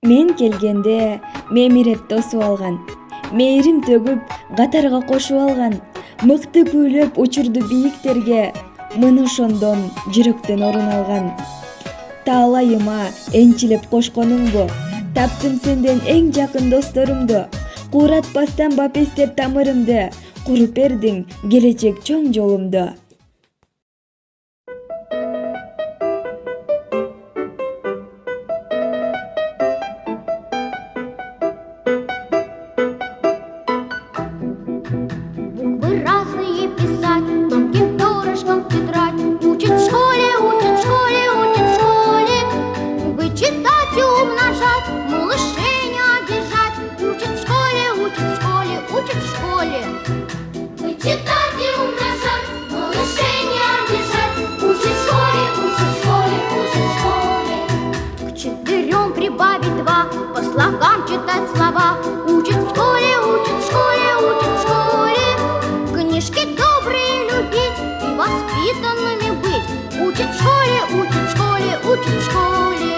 Мен келгенде мемиреп тосуп алган, мээрим төгүп катарга кошуп алган, мыкты күүлөп учурду бийиктерге, мына ошондон жүрөктөн орун алган. Таалайыма энчилеп кошконуңбу, таптым сенден эң жакын досторумду, кууратпастан бапестеп тамырымды, куруп бердиң келечек чоң жолумду. Буквы разные писать, тонким перышком тетрадь. Учат в школе, учат в школе, учат в школе. Буквы читать и умножать, малышей не обижать. Учат в школе, учат в школе, учат в школе. Буквы читать и умножать, малышей не обижать. Учат в школе, учат в школе, учат в школе. К 4 прибавить 2, по слогам читать слова. Учат в школе, учат в школе, учат в школе. Книжки добрые любить и воспитанными быть. Учат в школе, учат в школе, учат в школе.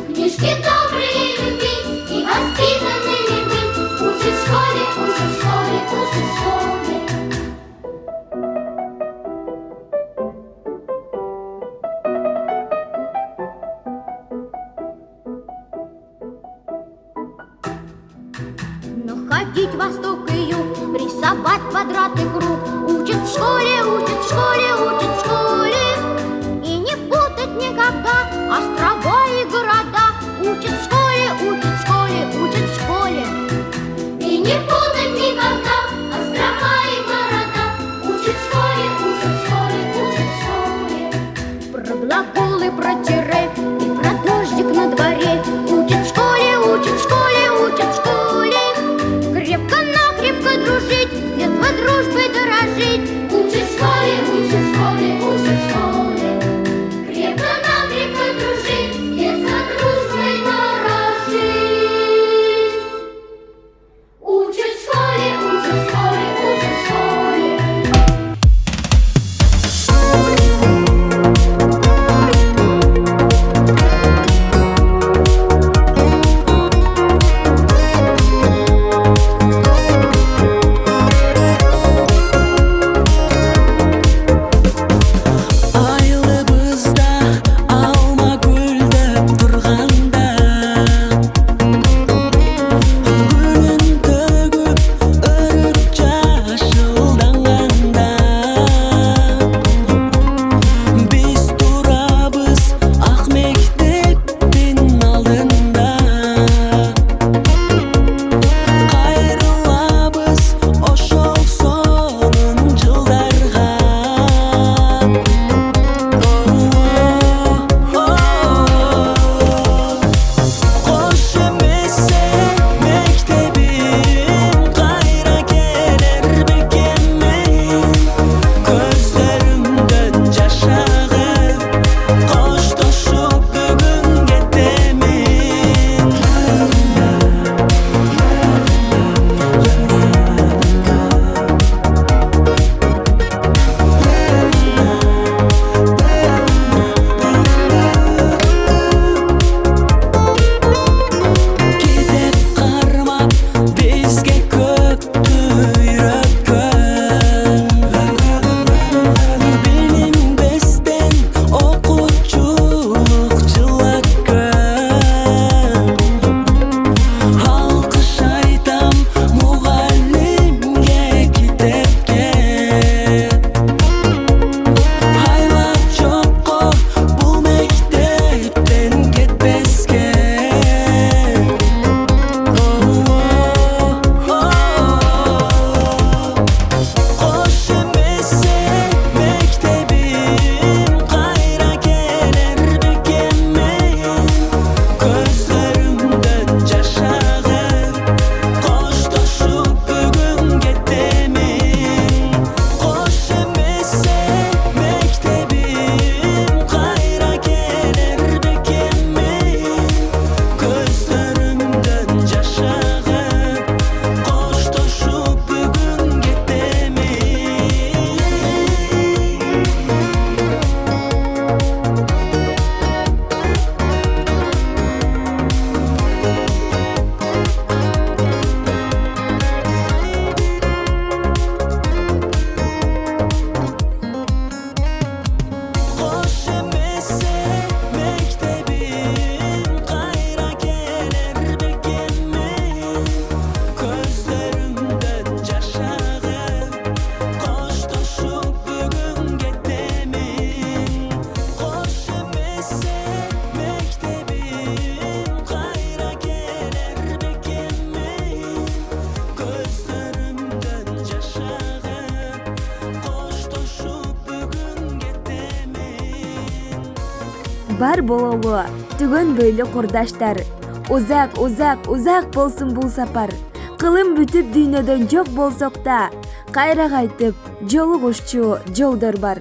Книжки добрые любить и воспитанными быть. Учат в школе, учат в школе, учат в школе. Находить восток и юг, рисовать квадрат и круг. Учат в школе, учат в школе, учат в школе. И не путать никогда острова и города. Учат в школе, учат в школе, учат в школе. И не путать никогда острова и города. Учат в школе, учат в школе, учат в школе. Про глаголы, про тире и про дождик на дворе. Учат в школе, учат в школе, учат в школе. Крепко-накрепко дружить, с детства дружбой дорожить. Учат в школе, учат в школе. бар бололу түгөн бөйлү курдаштар. Узак болсун бул сапар. Кылым бүтүп дүйнөдөн жок болсок да, кайра кайтып жолугушчу жолдор бар.